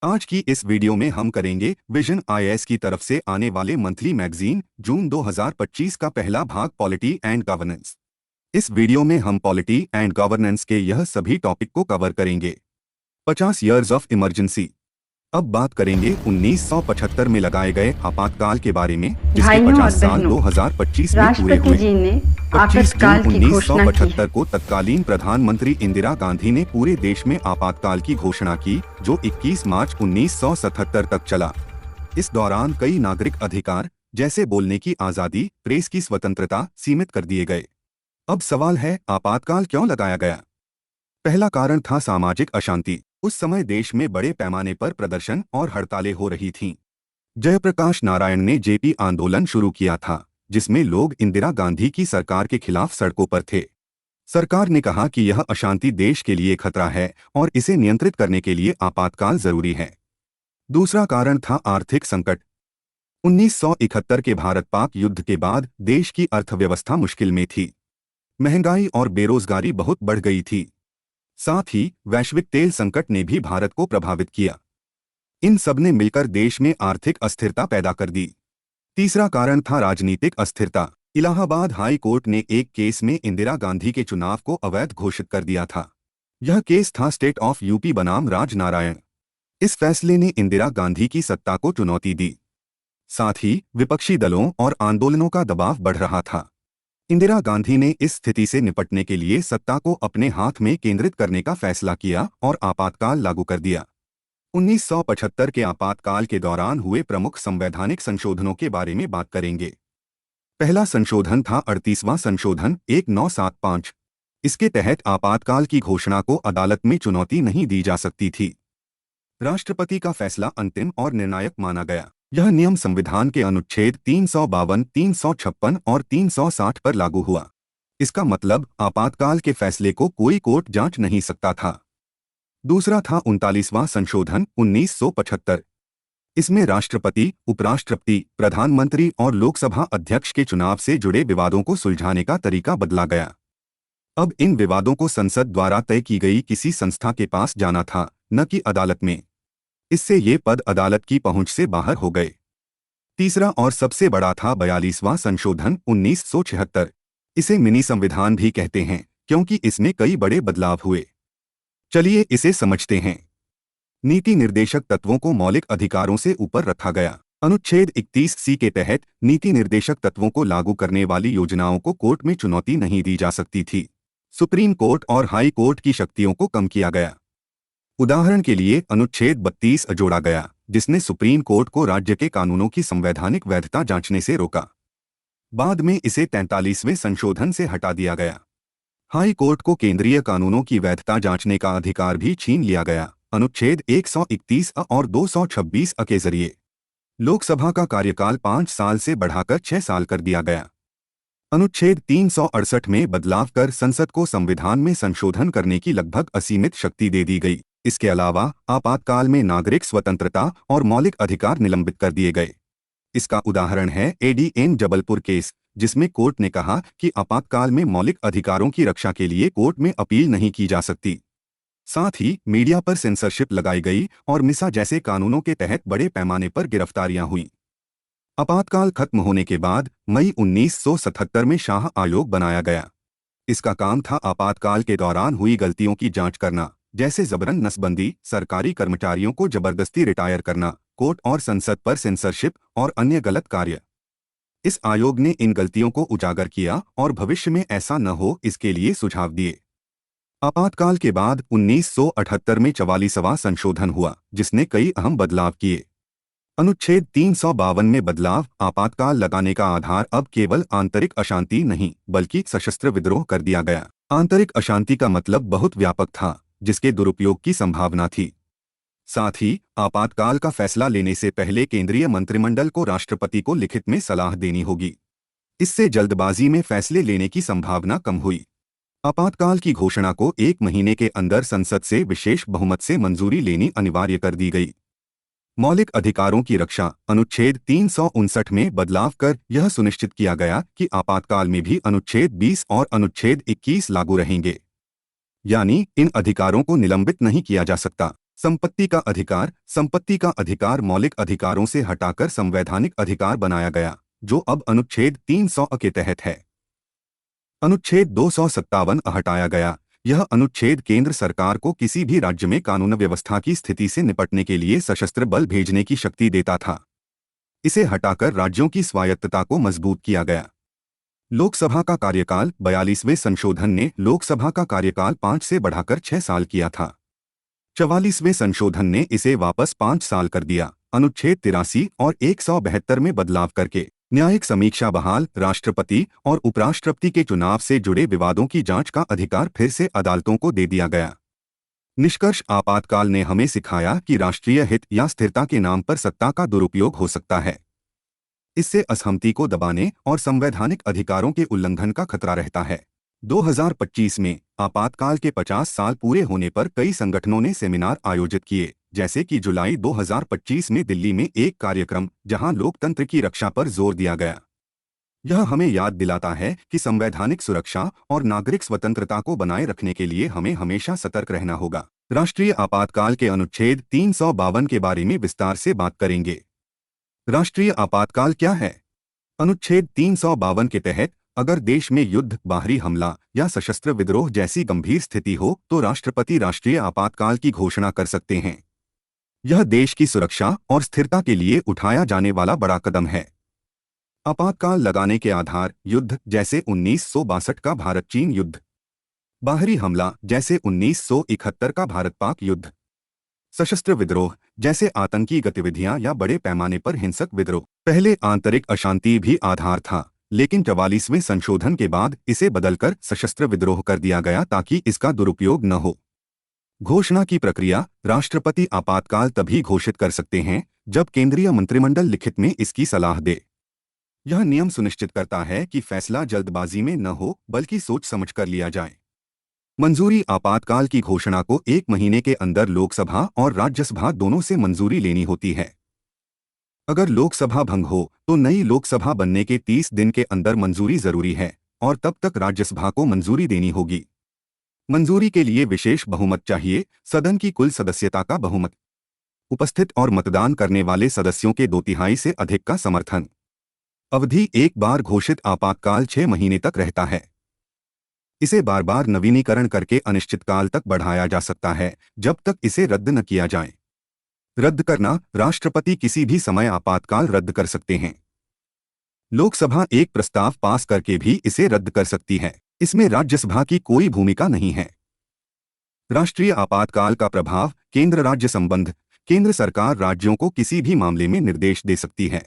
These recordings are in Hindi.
आज की इस वीडियो में हम करेंगे विजन आईएएस की तरफ से आने वाले मंथली मैगजीन जून 2025 का पहला भाग पॉलिटी एंड गवर्नेंस। इस वीडियो में हम पॉलिटी एंड गवर्नेंस के यह सभी टॉपिक को कवर करेंगे। 50 इयर्स ऑफ इमरजेंसी। अब बात करेंगे 1975 में लगाए गए आपातकाल के बारे में, जिसके 50 साल 2025 में पूरे हुए। 25 जून 1975 को तत्कालीन प्रधानमंत्री इंदिरा गांधी ने पूरे देश में आपातकाल की घोषणा की, जो 21 मार्च 1977 तक चला। इस दौरान कई नागरिक अधिकार, जैसे बोलने की आजादी, प्रेस की स्वतंत्रता, सीमित कर दिए गए। अब सवाल है, आपातकाल क्यों लगाया गया? पहला कारण था सामाजिक अशांति। उस समय देश में बड़े पैमाने पर प्रदर्शन और हड़तालें हो रही थीं। जयप्रकाश नारायण ने जेपी आंदोलन शुरू किया था, जिसमें लोग इंदिरा गांधी की सरकार के खिलाफ सड़कों पर थे। सरकार ने कहा कि यह अशांति देश के लिए खतरा है और इसे नियंत्रित करने के लिए आपातकाल जरूरी है। दूसरा कारण था आर्थिक संकट। 1971 के भारत पाक युद्ध के बाद देश की अर्थव्यवस्था मुश्किल में थी। महंगाई और बेरोजगारी बहुत बढ़ गई थी। साथ ही वैश्विक तेल संकट ने भी भारत को प्रभावित किया। इन सब ने मिलकर देश में आर्थिक अस्थिरता पैदा कर दी। तीसरा कारण था राजनीतिक अस्थिरता। इलाहाबाद हाई कोर्ट ने एक केस में इंदिरा गांधी के चुनाव को अवैध घोषित कर दिया था। यह केस था स्टेट ऑफ यूपी बनाम राजनारायण। इस फैसले ने इंदिरा गांधी की सत्ता को चुनौती दी। साथ ही विपक्षी दलों और आंदोलनों का दबाव बढ़ रहा था। इंदिरा गांधी ने इस स्थिति से निपटने के लिए सत्ता को अपने हाथ में केंद्रित करने का फैसला किया और आपातकाल लागू कर दिया। 1975 के आपातकाल के दौरान हुए प्रमुख संवैधानिक संशोधनों के बारे में बात करेंगे। पहला संशोधन था 38वां संशोधन 1975। इसके तहत आपातकाल की घोषणा को अदालत में चुनौती नहीं दी जा सकती थी। राष्ट्रपति का फैसला अंतिम और निर्णायक माना गया। यह नियम संविधान के अनुच्छेद 352, 356 और 360 पर लागू हुआ। इसका मतलब आपातकाल के फैसले को कोई कोर्ट जांच नहीं सकता था। दूसरा था 39वां संशोधन 1975। इसमें राष्ट्रपति, उपराष्ट्रपति, प्रधानमंत्री और लोकसभा अध्यक्ष के चुनाव से जुड़े विवादों को सुलझाने का तरीका बदला गया। अब इन विवादों को संसद द्वारा तय की गई किसी संस्था के पास जाना था, न कि अदालत में। इससे ये पद अदालत की पहुंच से बाहर हो गए। तीसरा और सबसे बड़ा था 42वां संशोधन 1976। इसे मिनी संविधान भी कहते हैं, क्योंकि इसमें कई बड़े बदलाव हुए। चलिए इसे समझते हैं। नीति निर्देशक तत्वों को मौलिक अधिकारों से ऊपर रखा गया। अनुच्छेद 31C के तहत नीति निर्देशक तत्वों को लागू करने वाली योजनाओं को कोर्ट में चुनौती नहीं दी जा सकती थी। सुप्रीम कोर्ट और हाई कोर्ट की शक्तियों को कम किया गया। उदाहरण के लिए अनुच्छेद 32 जोड़ा गया, जिसने सुप्रीम कोर्ट को राज्य के कानूनों की संवैधानिक वैधता जांचने से रोका। बाद में इसे 43वें संशोधन से हटा दिया गया। हाई कोर्ट को केंद्रीय कानूनों की वैधता जांचने का अधिकार भी छीन लिया गया, अनुच्छेद 131A और 226A के जरिए। लोकसभा का कार्यकाल 5 साल से बढ़ाकर 6 साल कर दिया गया। अनुच्छेद 368 में बदलाव कर संसद को संविधान में संशोधन करने की लगभग असीमित शक्ति दे दी गई। इसके अलावा आपातकाल में नागरिक स्वतंत्रता और मौलिक अधिकार निलंबित कर दिए गए। इसका उदाहरण है एडीएन जबलपुर केस, जिसमें कोर्ट ने कहा कि आपातकाल में मौलिक अधिकारों की रक्षा के लिए कोर्ट में अपील नहीं की जा सकती। साथ ही मीडिया पर सेंसरशिप लगाई गई और मिसा जैसे कानूनों के तहत बड़े पैमाने पर गिरफ्तारियां हुईं। आपातकाल खत्म होने के बाद मई 1977 में शाह आयोग बनाया गया। इसका काम था आपातकाल के दौरान हुई गलतियों की जांच करना, जैसे जबरन नसबंदी, सरकारी कर्मचारियों को जबरदस्ती रिटायर करना, कोर्ट और संसद पर सेंसरशिप और अन्य गलत कार्य। इस आयोग ने इन गलतियों को उजागर किया और भविष्य में ऐसा न हो इसके लिए सुझाव दिए। आपातकाल के बाद 1978 में 44वां संशोधन हुआ, जिसने कई अहम बदलाव किए। अनुच्छेद 352 में बदलाव, आपातकाल लगाने का आधार अब केवल आंतरिक अशांति नहीं बल्कि सशस्त्र विद्रोह कर दिया गया। आंतरिक अशांति का मतलब बहुत व्यापक था, जिसके दुरुपयोग की संभावना थी। साथ ही आपातकाल का फैसला लेने से पहले केंद्रीय मंत्रिमंडल को राष्ट्रपति को लिखित में सलाह देनी होगी। इससे जल्दबाजी में फैसले लेने की संभावना कम हुई। आपातकाल की घोषणा को 1 महीने के अंदर संसद से विशेष बहुमत से मंजूरी लेनी अनिवार्य कर दी गई। मौलिक अधिकारों की रक्षा, अनुच्छेद 359 में बदलाव कर यह सुनिश्चित किया गया कि आपातकाल में भी अनुच्छेद 20 और अनुच्छेद 21 लागू रहेंगे, यानी इन अधिकारों को निलंबित नहीं किया जा सकता। संपत्ति का अधिकार मौलिक अधिकारों से हटाकर संवैधानिक अधिकार बनाया गया, जो अब अनुच्छेद 300 के तहत है। अनुच्छेद 257 हटाया गया। यह अनुच्छेद केंद्र सरकार को किसी भी राज्य में कानून व्यवस्था की स्थिति से निपटने के लिए सशस्त्र बल भेजने की शक्ति देता था। इसे हटाकर राज्यों की स्वायत्तता को मजबूत किया गया। लोकसभा का कार्यकाल 42वें संशोधन ने लोकसभा का कार्यकाल 5 से बढ़ाकर 6 साल किया था। 44वें संशोधन ने इसे वापस 5 साल कर दिया। अनुच्छेद 83 और 172 में बदलाव करके न्यायिक समीक्षा बहाल, राष्ट्रपति और उपराष्ट्रपति के चुनाव से जुड़े विवादों की जांच का अधिकार फिर से अदालतों को दे दिया गया। निष्कर्ष, आपातकाल ने हमें सिखाया कि राष्ट्रीय हित या स्थिरता के नाम पर सत्ता का दुरुपयोग हो सकता है। इससे असहमति को दबाने और संवैधानिक अधिकारों के उल्लंघन का खतरा रहता है। 2025 में आपातकाल के 50 साल पूरे होने पर कई संगठनों ने सेमिनार आयोजित किए, जैसे कि जुलाई 2025 में दिल्ली में एक कार्यक्रम जहां लोकतंत्र की रक्षा पर जोर दिया गया। यह हमें याद दिलाता है कि संवैधानिक सुरक्षा और नागरिक स्वतंत्रता को बनाए रखने के लिए हमें हमेशा सतर्क रहना होगा। राष्ट्रीय आपातकाल के अनुच्छेद 352 के बारे में विस्तार से बात करेंगे। राष्ट्रीय आपातकाल क्या है? अनुच्छेद 352 के तहत अगर देश में युद्ध, बाहरी हमला या सशस्त्र विद्रोह जैसी गंभीर स्थिति हो तो राष्ट्रपति राष्ट्रीय आपातकाल की घोषणा कर सकते हैं। यह देश की सुरक्षा और स्थिरता के लिए उठाया जाने वाला बड़ा कदम है। आपातकाल लगाने के आधार: युद्ध जैसे 1962 का भारत चीन युद्ध, बाहरी हमला जैसे 1971 का भारत पाक युद्ध, सशस्त्र विद्रोह जैसे आतंकी गतिविधियां या बड़े पैमाने पर हिंसक विद्रोह। पहले आंतरिक अशांति भी आधार था, लेकिन 44वें संशोधन के बाद इसे बदलकर सशस्त्र विद्रोह कर दिया गया ताकि इसका दुरुपयोग न हो। घोषणा की प्रक्रिया: राष्ट्रपति आपातकाल तभी घोषित कर सकते हैं जब केंद्रीय मंत्रिमंडल लिखित में इसकी सलाह दे। यह नियम सुनिश्चित करता है कि फैसला जल्दबाजी में न हो बल्कि सोच समझकर लिया जाए। मंजूरी: आपातकाल की घोषणा को 1 महीने के अंदर लोकसभा और राज्यसभा दोनों से मंजूरी लेनी होती है। अगर लोकसभा भंग हो तो नई लोकसभा बनने के 30 दिन के अंदर मंजूरी जरूरी है और तब तक राज्यसभा को मंजूरी देनी होगी। मंजूरी के लिए विशेष बहुमत चाहिए, सदन की कुल सदस्यता का बहुमत, उपस्थित और मतदान करने वाले सदस्यों के 2/3 से अधिक का समर्थन। अवधि: एक बार घोषित आपातकाल 6 महीने तक रहता है। इसे बार बार नवीनीकरण करके अनिश्चितकाल तक बढ़ाया जा सकता है जब तक इसे रद्द न किया जाए। रद्द करना: राष्ट्रपति किसी भी समय आपातकाल रद्द कर सकते हैं। लोकसभा एक प्रस्ताव पास करके भी इसे रद्द कर सकती है। इसमें राज्यसभा की कोई भूमिका नहीं है। राष्ट्रीय आपातकाल का प्रभाव: केंद्र राज्य संबंध: केंद्र सरकार राज्यों को किसी भी मामले में निर्देश दे सकती है।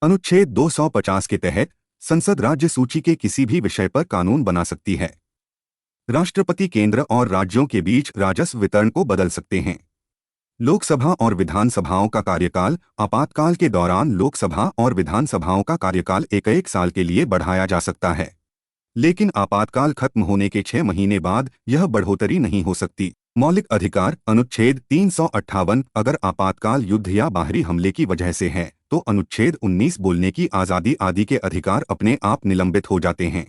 अनुच्छेद 250 के तहत संसद राज्य सूची के किसी भी विषय पर कानून बना सकती है। राष्ट्रपति केंद्र और राज्यों के बीच राजस्व वितरण को बदल सकते हैं। लोकसभा और विधानसभाओं का कार्यकाल: आपातकाल के दौरान लोकसभा और विधानसभाओं का कार्यकाल 1 साल के लिए बढ़ाया जा सकता है, लेकिन आपातकाल खत्म होने के 6 महीने बाद यह बढ़ोतरी नहीं हो सकती। मौलिक अधिकार: अनुच्छेद 358 अगर आपातकाल युद्ध या बाहरी हमले की वजह से है तो अनुच्छेद 19 बोलने की आज़ादी आदि के अधिकार अपने आप निलंबित हो जाते हैं।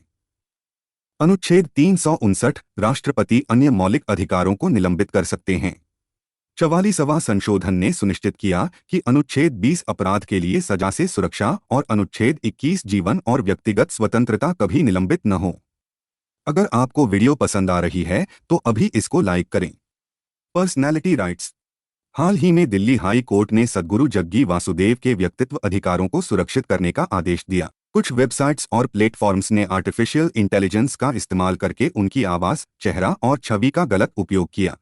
अनुच्छेद 359 राष्ट्रपति अन्य मौलिक अधिकारों को निलंबित कर सकते हैं। 44वां संशोधन ने सुनिश्चित किया कि अनुच्छेद 20 अपराध के लिए सजा से सुरक्षा और अनुच्छेद 21 जीवन और व्यक्तिगत स्वतंत्रता कभी निलंबित न हो। अगर आपको वीडियो पसंद आ रही है तो अभी इसको लाइक करें। पर्सनैलिटी राइट्स: हाल ही में दिल्ली हाई कोर्ट ने सद्गुरु जग्गी वासुदेव के व्यक्तित्व अधिकारों को सुरक्षित करने का आदेश दिया। कुछ वेबसाइट्स और प्लेटफॉर्म्स ने आर्टिफिशियल इंटेलिजेंस का इस्तेमाल करके उनकी आवाज, चेहरा और छवि का गलत उपयोग किया।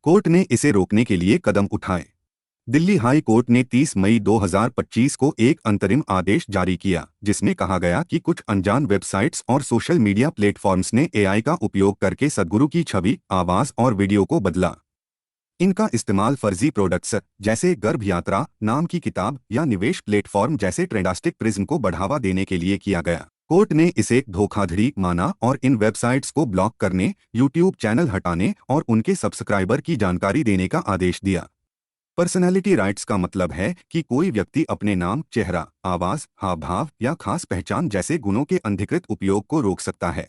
कोर्ट ने इसे रोकने के लिए कदम उठाए। दिल्ली हाई कोर्ट ने 30 मई 2025 को एक अंतरिम आदेश जारी किया जिसमें कहा गया कि कुछ अनजान वेबसाइट्स और सोशल मीडिया प्लेटफॉर्म्स ने एआई का उपयोग करके सद्गुरु की छवि, आवाज और वीडियो को बदला। इनका इस्तेमाल फर्जी प्रोडक्ट्स जैसे गर्भ यात्रा, नाम की किताब या निवेश प्लेटफॉर्म जैसे ट्रेंडास्टिक प्रिज्म को बढ़ावा देने के लिए किया गया। कोर्ट ने इसे धोखाधड़ी माना और इन वेबसाइट्स को ब्लॉक करने, यूट्यूब चैनल हटाने और उनके सब्सक्राइबर की जानकारी देने का आदेश दिया। पर्सनैलिटी राइट्स का मतलब है कि कोई व्यक्ति अपने नाम, चेहरा, आवाज, हाव भाव या खास पहचान जैसे गुणों के अनधिकृत उपयोग को रोक सकता है।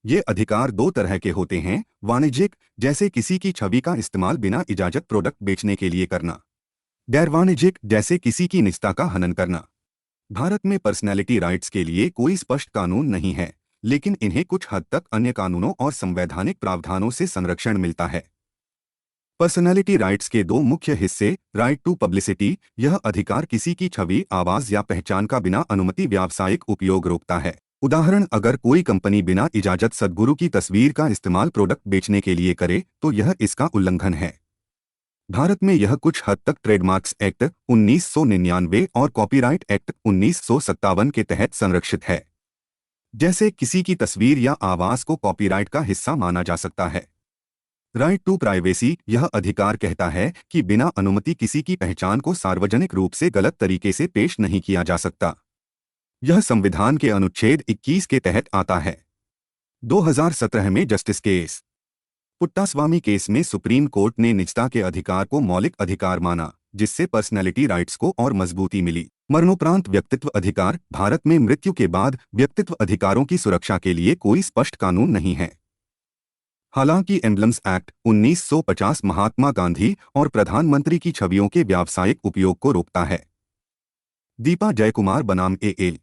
ये अधिकार दो तरह के होते हैं, वाणिज्यिक, जैसे किसी की छवि का इस्तेमाल बिना इजाजत प्रोडक्ट बेचने के लिए करना। गैर वाणिज्यिक, जैसे किसी की निजता का हनन करना। भारत में पर्सनैलिटी राइट्स के लिए कोई स्पष्ट कानून नहीं है, लेकिन इन्हें कुछ हद तक अन्य कानूनों और संवैधानिक प्रावधानों से संरक्षण मिलता है। पर्सनैलिटी राइट्स के दो मुख्य हिस्से। राइट टू पब्लिसिटी, यह अधिकार किसी की छवि, आवाज या पहचान का बिना अनुमति व्यावसायिक उपयोग रोकता है। उदाहरण, अगर कोई कंपनी बिना इजाजत सदगुरु की तस्वीर का इस्तेमाल प्रोडक्ट बेचने के लिए करे तो यह इसका उल्लंघन है। भारत में यह कुछ हद तक ट्रेडमार्क्स एक्ट 1999 और कॉपीराइट एक्ट 1957 के तहत संरक्षित है। जैसे किसी की तस्वीर या आवाज को कॉपीराइट का हिस्सा माना जा सकता है। राइट टू प्राइवेसी, यह अधिकार कहता है कि बिना अनुमति किसी की पहचान को सार्वजनिक रूप से गलत तरीके से पेश नहीं किया जा सकता। यह संविधान के अनुच्छेद 21 के तहत आता है। 2017 में जस्टिस केस पुट्टास्वामी केस में सुप्रीम कोर्ट ने निजता के अधिकार को मौलिक अधिकार माना, जिससे पर्सनैलिटी राइट्स को और मजबूती मिली। मरणोपरांत व्यक्तित्व अधिकार, भारत में मृत्यु के बाद व्यक्तित्व अधिकारों की सुरक्षा के लिए कोई स्पष्ट कानून नहीं है। हालांकि एम्बलम्स एक्ट 1950 महात्मा गांधी और प्रधानमंत्री की छवियों के व्यावसायिक उपयोग को रोकता है। दीपा जयकुमार बनाम ए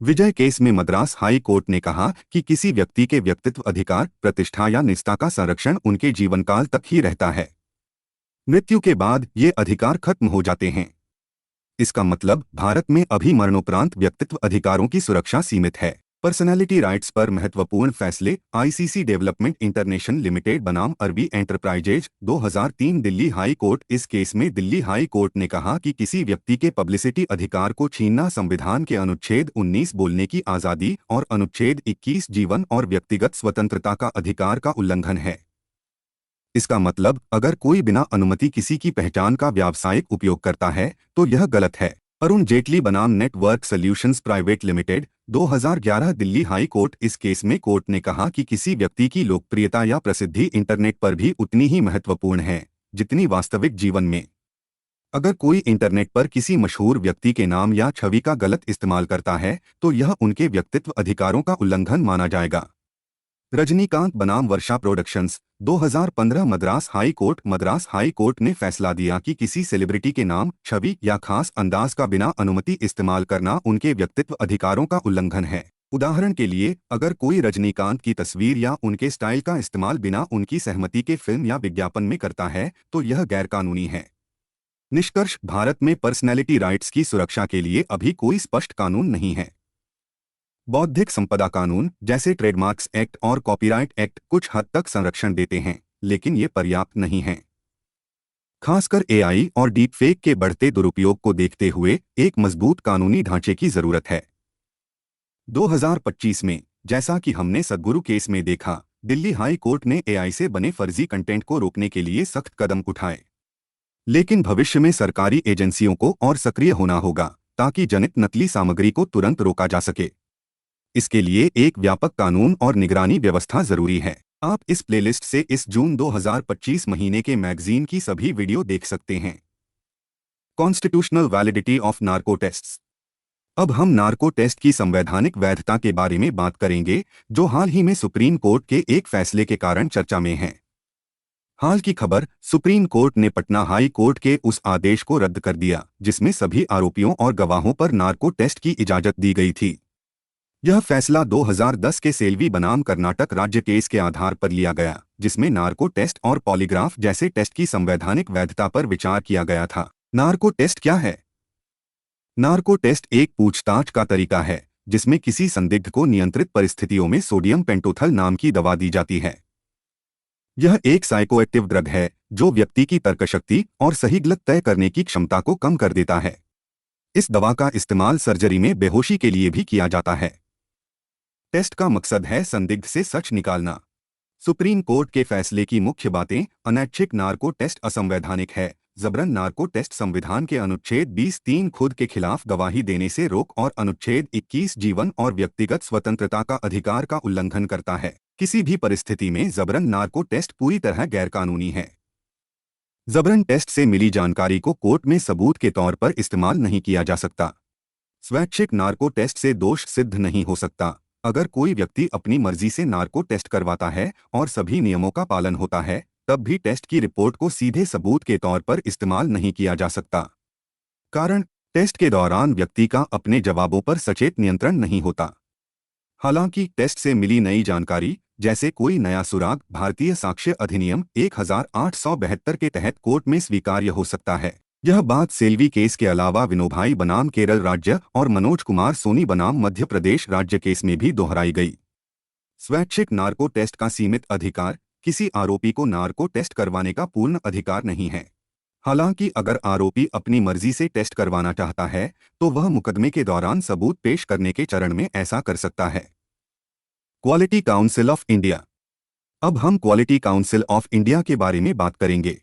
विजय केस में मद्रास हाई कोर्ट ने कहा कि किसी व्यक्ति के व्यक्तित्व अधिकार, प्रतिष्ठा या निजता का संरक्षण उनके जीवनकाल तक ही रहता है। मृत्यु के बाद ये अधिकार खत्म हो जाते हैं। इसका मतलब भारत में अभी मरणोपरांत व्यक्तित्व अधिकारों की सुरक्षा सीमित है। पर्सनैलिटी राइट्स पर महत्वपूर्ण फैसले। आईसीसी डेवलपमेंट इंटरनेशनल लिमिटेड बनाम अरबी एंटरप्राइजेज 2003 दिल्ली हाई कोर्ट। इस केस में दिल्ली हाई कोर्ट ने कहा कि किसी व्यक्ति के पब्लिसिटी अधिकार को छीनना संविधान के अनुच्छेद 19 बोलने की आज़ादी और अनुच्छेद 21 जीवन और व्यक्तिगत स्वतंत्रता का अधिकार का उल्लंघन है। इसका मतलब, अगर कोई बिना अनुमति किसी की पहचान का व्यावसायिक उपयोग करता है तो यह गलत है। अरुण जेटली बनाम network solutions private limited 2011 Delhi high court. इस केस में कोर्ट ने कहा कि किसी व्यक्ति की लोकप्रियता या प्रसिद्धि इंटरनेट पर भी उतनी ही महत्वपूर्ण है जितनी वास्तविक जीवन में। अगर कोई इंटरनेट पर किसी मशहूर व्यक्ति के नाम या छवि का गलत इस्तेमाल करता है तो यह उनके व्यक्तित्व अधिकारों का उल्लंघन माना जाएगा। रजनीकांत बनाम वर्षा प्रोडक्शंस 2015 मद्रास हाई कोर्ट ने फैसला दिया कि किसी सेलिब्रिटी के नाम, छवि या खास अंदाज का बिना अनुमति इस्तेमाल करना उनके व्यक्तित्व अधिकारों का उल्लंघन है। उदाहरण के लिए, अगर कोई रजनीकांत की तस्वीर या उनके स्टाइल का इस्तेमाल बिना उनकी सहमति के फिल्म या विज्ञापन में करता है तो यह गैरकानूनी है। निष्कर्ष, भारत में पर्सनैलिटी राइट्स की सुरक्षा के लिए अभी कोई स्पष्ट कानून नहीं है। बौद्धिक संपदा कानून जैसे ट्रेडमार्क्स एक्ट और कॉपीराइट एक्ट कुछ हद तक संरक्षण देते हैं, लेकिन ये पर्याप्त नहीं हैं। खासकर एआई और डीप फेक के बढ़ते दुरुपयोग को देखते हुए एक मजबूत कानूनी ढांचे की जरूरत है। 2025 में, जैसा कि हमने सदगुरु केस में देखा, दिल्ली हाई कोर्ट ने एआई से बने फर्जी कंटेंट को रोकने के लिए सख्त कदम उठाए। लेकिन भविष्य में सरकारी एजेंसियों को और सक्रिय होना होगा ताकि जनित नकली सामग्री को तुरंत रोका जा सके। इसके लिए एक व्यापक कानून और निगरानी व्यवस्था जरूरी है। आप इस प्लेलिस्ट से इस जून 2025 महीने के मैगजीन की सभी वीडियो देख सकते हैं। Constitutional validity of narco tests. अब हम नार्को टेस्ट की संवैधानिक वैधता के बारे में बात करेंगे, जो हाल ही में सुप्रीम कोर्ट के एक फैसले के कारण चर्चा में है। हाल की खबर, सुप्रीम कोर्ट ने पटना हाई कोर्ट के उस आदेश को रद्द कर दिया जिसमें सभी आरोपियों और गवाहों पर नार्को टेस्ट की इजाजत दी गई थी। यह फैसला 2010 के सेल्वी बनाम कर्नाटक राज्य केस के आधार पर लिया गया, जिसमें नार्को टेस्ट और पॉलीग्राफ जैसे टेस्ट की संवैधानिक वैधता पर विचार किया गया था। नार्को टेस्ट क्या है? नार्को टेस्ट एक पूछताछ का तरीका है जिसमें किसी संदिग्ध को नियंत्रित परिस्थितियों में सोडियम पेंटोथल नाम की दवा दी जाती है। यह एक साइकोएक्टिव ड्रग है जो व्यक्ति की तर्कशक्ति और सही गलत तय करने की क्षमता को कम कर देता है। इस दवा का इस्तेमाल सर्जरी में बेहोशी के लिए भी किया जाता है। टेस्ट का मकसद है संदिग्ध से सच निकालना। सुप्रीम कोर्ट के फैसले की मुख्य बातें। अनैच्छिक नार्को टेस्ट असंवैधानिक है। जबरन नार्को टेस्ट संविधान के अनुच्छेद 20(3) खुद के खिलाफ गवाही देने से रोक और अनुच्छेद 21 जीवन और व्यक्तिगत स्वतंत्रता का अधिकार का उल्लंघन करता है। किसी भी परिस्थिति में जबरन नार्को टेस्ट पूरी तरह गैरकानूनी है। जबरन टेस्ट से मिली जानकारी को कोर्ट में सबूत के तौर पर इस्तेमाल नहीं किया जा सकता। स्वैच्छिक नार्को टेस्ट से दोष सिद्ध नहीं हो सकता। अगर कोई व्यक्ति अपनी मर्जी से नार्को टेस्ट करवाता है और सभी नियमों का पालन होता है, तब भी टेस्ट की रिपोर्ट को सीधे सबूत के तौर पर इस्तेमाल नहीं किया जा सकता। कारण, टेस्ट के दौरान व्यक्ति का अपने जवाबों पर सचेत नियंत्रण नहीं होता। हालांकि टेस्ट से मिली नई जानकारी, जैसे कोई नया सुराग, भारतीय साक्ष्य अधिनियम 1872 के तहत कोर्ट में स्वीकार्य हो सकता है। यह बात सेल्वी केस के अलावा विनोभाई बनाम केरल राज्य और मनोज कुमार सोनी बनाम मध्य प्रदेश राज्य केस में भी दोहराई गई। स्वैच्छिक नार्को टेस्ट का सीमित अधिकार, किसी आरोपी को नार्को टेस्ट करवाने का पूर्ण अधिकार नहीं है। हालांकि अगर आरोपी अपनी मर्जी से टेस्ट करवाना चाहता है, तो वह मुकदमे के दौरान सबूत पेश करने के चरण में ऐसा कर सकता है। Quality council of India. अब हम क्वालिटी काउंसिल ऑफ इंडिया के बारे में बात करेंगे।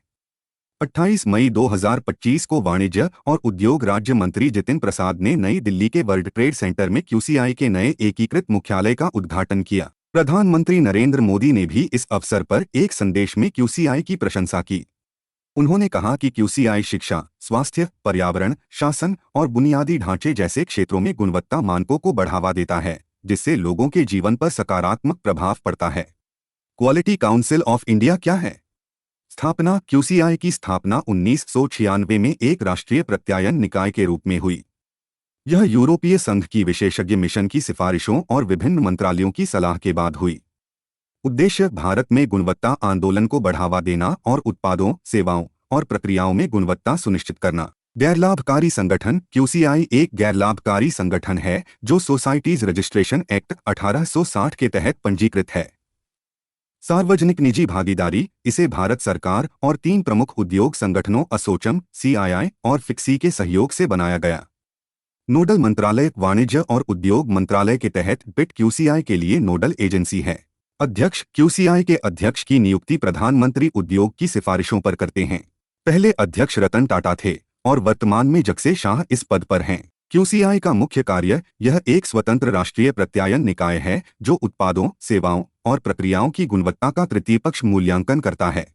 28 मई 2025 को वाणिज्य और उद्योग राज्य मंत्री जितिन प्रसाद ने नई दिल्ली के वर्ल्ड ट्रेड सेंटर में QCI के नए एकीकृत मुख्यालय का उद्घाटन किया। प्रधानमंत्री नरेंद्र मोदी ने भी इस अवसर पर एक संदेश में QCI की प्रशंसा की। उन्होंने कहा कि QCI शिक्षा, स्वास्थ्य, पर्यावरण, शासन और बुनियादी ढांचे जैसे क्षेत्रों में गुणवत्ता मानकों को बढ़ावा देता है, जिससे लोगों के जीवन पर सकारात्मक प्रभाव पड़ता है। क्वालिटी काउंसिल ऑफ इंडिया क्या है? स्थापना। QCI की स्थापना 1996 में एक राष्ट्रीय प्रत्यायन निकाय के रूप में हुई। यह यूरोपीय संघ की विशेषज्ञ मिशन की सिफारिशों और विभिन्न मंत्रालयों की सलाह के बाद हुई। उद्देश्य भारत में गुणवत्ता आंदोलन को बढ़ावा देना और उत्पादों, सेवाओं और प्रक्रियाओं में गुणवत्ता सुनिश्चित करना। गैरलाभकारी संगठन। QCI एक गैरलाभकारी संगठन है जो सोसाइटीज रजिस्ट्रेशन एक्ट 1860 के तहत पंजीकृत है। सार्वजनिक निजी भागीदारी। इसे भारत सरकार और 3 प्रमुख उद्योग संगठनों असोचम, CII और FICCI के सहयोग से बनाया गया। नोडल मंत्रालय। वाणिज्य और उद्योग मंत्रालय के तहत बिट QCI के लिए नोडल एजेंसी है। अध्यक्ष। QCI के अध्यक्ष की नियुक्ति प्रधानमंत्री उद्योग की सिफारिशों पर करते हैं। पहले अध्यक्ष रतन टाटा थे और वर्तमान में जगसे शाह इस पद पर हैं। QCI का मुख्य कार्य। यह एक स्वतंत्र राष्ट्रीय प्रत्यायन निकाय है जो उत्पादों, सेवाओं और प्रक्रियाओं की गुणवत्ता का तृतीय पक्ष मूल्यांकन करता है।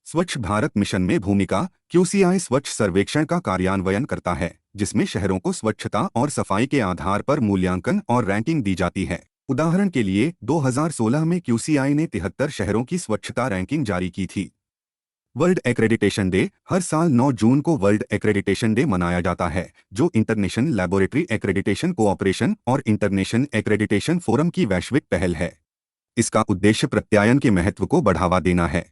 स्वच्छ भारत मिशन में भूमिका। QCI स्वच्छ सर्वेक्षण का कार्यान्वयन करता है, जिसमें शहरों को स्वच्छता और सफाई के आधार पर मूल्यांकन और रैंकिंग दी जाती है। उदाहरण के लिए 2016 में QCI ने 73 शहरों की स्वच्छता रैंकिंग जारी की थी। World accreditation day. हर साल 9 जून को वर्ल्ड एक्रेडिटेशन डे मनाया जाता है, जो इंटरनेशनल लैबोरेटरी एक्रेडिटेशन कोऑपरेशन और इंटरनेशनल एक्रेडिटेशन फोरम की वैश्विक पहल है। इसका उद्देश्य प्रत्यायन के महत्व को बढ़ावा देना है।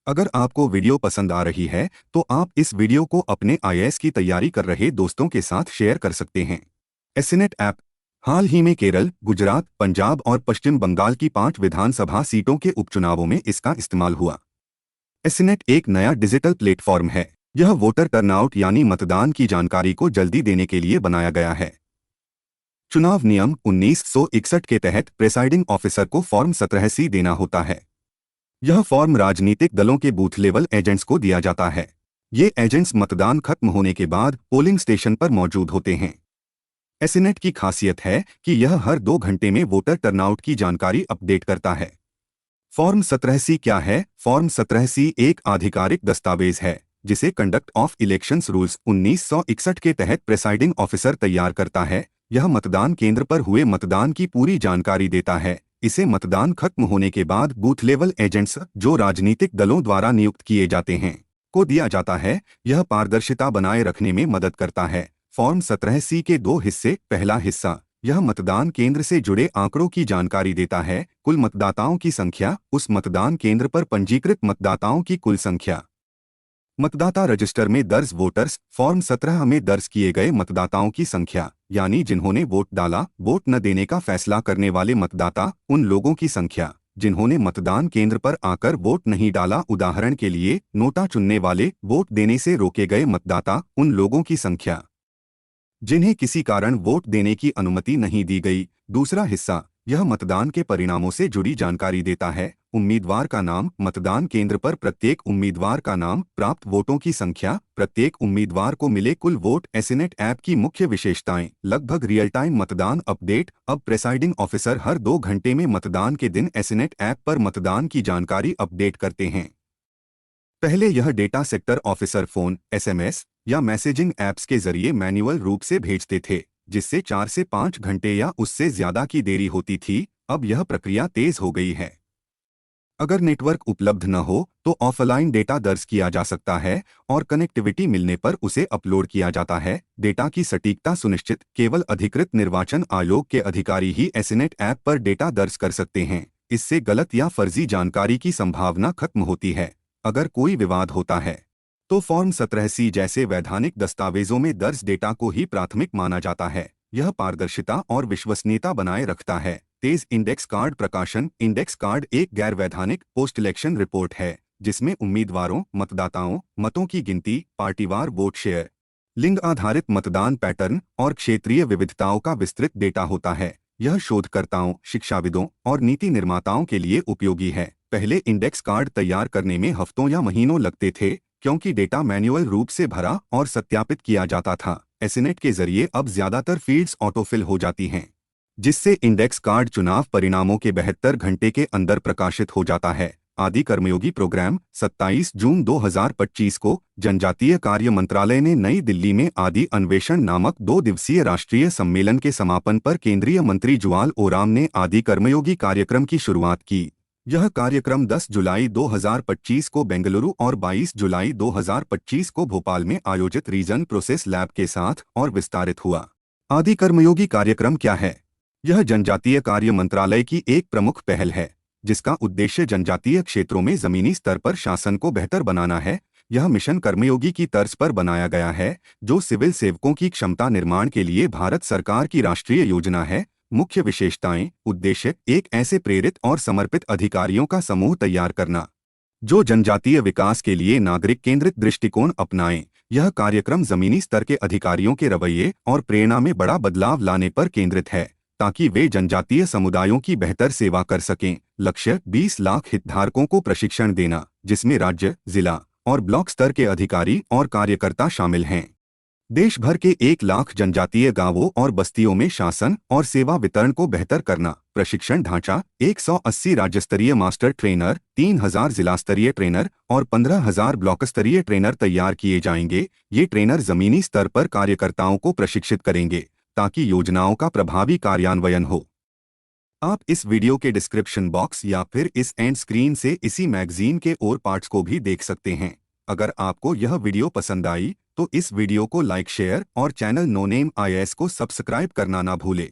अगर आपको वीडियो पसंद आ रही है, तो आप इस वीडियो को अपने IAS की तैयारी कर रहे दोस्तों के साथ शेयर कर सकते हैं। एसीनेट ऐप। हाल ही में केरल, गुजरात, पंजाब और पश्चिम बंगाल की 5 विधानसभा सीटों के उपचुनावों में इसका इस्तेमाल हुआ। एसीनेट एक नया डिजिटल प्लेटफॉर्म है। यह वोटर टर्नआउट यानी मतदान की जानकारी को जल्दी देने के लिए बनाया गया है। चुनाव नियम 1961 के तहत प्रेसाइडिंग ऑफिसर को फॉर्म 17C देना होता है। यह फॉर्म राजनीतिक दलों के बूथ लेवल एजेंट्स को दिया जाता है। ये एजेंट्स मतदान खत्म होने के बाद पोलिंग स्टेशन पर मौजूद होते हैं। एसीनेट की खासियत है कि यह हर 2 घंटे में वोटर टर्नआउट की जानकारी अपडेट करता है। फॉर्म 17C क्या है? फॉर्म 17C एक आधिकारिक दस्तावेज है जिसे कंडक्ट ऑफ इलेक्शंस रूल्स 1961 के तहत प्रेसाइडिंग ऑफिसर तैयार करता है। यह मतदान केंद्र पर हुए मतदान की पूरी जानकारी देता है। इसे मतदान खत्म होने के बाद बूथ लेवल एजेंट्स, जो राजनीतिक दलों द्वारा नियुक्त किए जाते हैं, को दिया जाता है। यह पारदर्शिता बनाए रखने में मदद करता है। फॉर्म 17C के 2 हिस्से। पहला हिस्सा, यह मतदान केंद्र से जुड़े आंकड़ों की जानकारी देता है। कुल मतदाताओं की संख्या, उस मतदान केंद्र पर पंजीकृत मतदाताओं की कुल संख्या। मतदाता रजिस्टर में दर्ज वोटर्स। फॉर्म 17 में दर्ज किए गए मतदाताओं की संख्या, यानी जिन्होंने वोट डाला। वोट न देने का फैसला करने वाले मतदाता, उन लोगों की संख्या जिन्होंने मतदान केंद्र पर आकर वोट नहीं डाला। उदाहरण के लिए, नोटा चुनने वाले, वोट देने से रोके गए मतदाता, उन लोगों की संख्या जिन्हें किसी कारण वोट देने की अनुमति नहीं दी गई। दूसरा हिस्सा, यह मतदान के परिणामों से जुड़ी जानकारी देता है। उम्मीदवार का नाम, मतदान केंद्र पर प्रत्येक उम्मीदवार का नाम, प्राप्त वोटों की संख्या, प्रत्येक उम्मीदवार को मिले कुल वोट। एसीनेट ऐप की मुख्य विशेषताएं। लगभग रियल टाइम मतदान अपडेट। अब प्रेसाइडिंग ऑफिसर हर 2 घंटे में मतदान के दिन एसीनेट ऐप पर मतदान की जानकारी अपडेट करते हैं। पहले यह data sector officer phone, SMS या मैसेजिंग ऐप्स के जरिए मैन्युअल रूप से भेजते थे। जिससे 4 से 5 घंटे या उससे ज्यादा की देरी होती थी। अब यह प्रक्रिया तेज हो गई है। अगर नेटवर्क उपलब्ध न हो तो ऑफलाइन डेटा दर्ज किया जा सकता है और कनेक्टिविटी मिलने पर उसे अपलोड किया जाता है। डेटा की सटीकता सुनिश्चित केवल अधिकृत निर्वाचन आयोग के अधिकारी ही एसनेट ऐप पर डेटा दर्ज कर सकते हैं। इससे गलत या फर्जी जानकारी की संभावना खत्म होती है। अगर कोई विवाद होता है तो फॉर्म 17C जैसे वैधानिक दस्तावेजों में दर्ज डेटा को ही प्राथमिक माना जाता है। यह पारदर्शिता और विश्वसनीयता बनाए रखता है। तेज इंडेक्स कार्ड प्रकाशन। इंडेक्स कार्ड एक गैर वैधानिक पोस्ट इलेक्शन रिपोर्ट है जिसमें उम्मीदवारों, मतदाताओं, मतों की गिनती, पार्टीवार वोट शेयर, लिंग आधारित मतदान पैटर्न और क्षेत्रीय विविधताओं का विस्तृत डेटा होता है। यह शोधकर्ताओं, शिक्षाविदों और नीति निर्माताओं के लिए उपयोगी है। पहले इंडेक्स कार्ड तैयार करने में हफ्तों या महीनों लगते थे क्योंकि डेटा मैन्युअल रूप से भरा और सत्यापित किया जाता था। एसनेट के जरिए अब ज्यादातर फील्ड्स ऑटोफिल हो जाती हैं, जिससे इंडेक्स कार्ड चुनाव परिणामों के 72 घंटे के अंदर प्रकाशित हो जाता है। आदि कर्मयोगी प्रोग्राम। 27 जून 2025 को जनजातीय कार्य मंत्रालय ने नई दिल्ली में आदि अन्वेषण नामक 2 दिवसीय राष्ट्रीय सम्मेलन के समापन पर केंद्रीय मंत्री जुवाल ओराम ने आदि कर्मयोगी कार्यक्रम की शुरुआत की। यह कार्यक्रम 10 जुलाई 2025 को बेंगलुरु और 22 जुलाई 2025 को भोपाल में आयोजित रीजन प्रोसेस लैब के साथ और विस्तारित हुआ। आदि कर्मयोगी कार्यक्रम क्या है? यह जनजातीय कार्य मंत्रालय की एक प्रमुख पहल है जिसका उद्देश्य जनजातीय क्षेत्रों में जमीनी स्तर पर शासन को बेहतर बनाना है। यह मिशन कर्मयोगी की तर्ज पर बनाया गया है जो सिविल सेवकों की क्षमता निर्माण के लिए भारत सरकार की राष्ट्रीय योजना है। मुख्य विशेषताएं। उद्देश्य एक ऐसे प्रेरित और समर्पित अधिकारियों का समूह तैयार करना जो जनजातीय विकास के लिए नागरिक केंद्रित दृष्टिकोण अपनाएं। यह कार्यक्रम जमीनी स्तर के अधिकारियों के रवैये और प्रेरणा में बड़ा बदलाव लाने पर केंद्रित है ताकि वे जनजातीय समुदायों की बेहतर सेवा कर सकें। लक्ष्य 20 लाख हितधारकों को प्रशिक्षण देना जिसमें राज्य, जिला और ब्लॉक स्तर के अधिकारी और कार्यकर्ता शामिल हैं। देश भर के 1 लाख जनजातीय गांवों और बस्तियों में शासन और सेवा वितरण को बेहतर करना। प्रशिक्षण ढांचा 180 राज्य स्तरीय मास्टर ट्रेनर, 3000 जिला स्तरीय ट्रेनर और 15,000 ब्लॉक स्तरीय ट्रेनर तैयार किए जाएंगे। ये ट्रेनर जमीनी स्तर पर कार्यकर्ताओं को प्रशिक्षित करेंगे ताकि योजनाओं का प्रभावी कार्यान्वयन हो। आप इस वीडियो के डिस्क्रिप्शन बॉक्स या फिर इस एंड स्क्रीन से इसी मैगजीन के और पार्ट्स को भी देख सकते हैं। अगर आपको यह वीडियो पसंद आई तो इस वीडियो को लाइक, शेयर और चैनल नो नेम IAS को सब्सक्राइब करना ना भूले।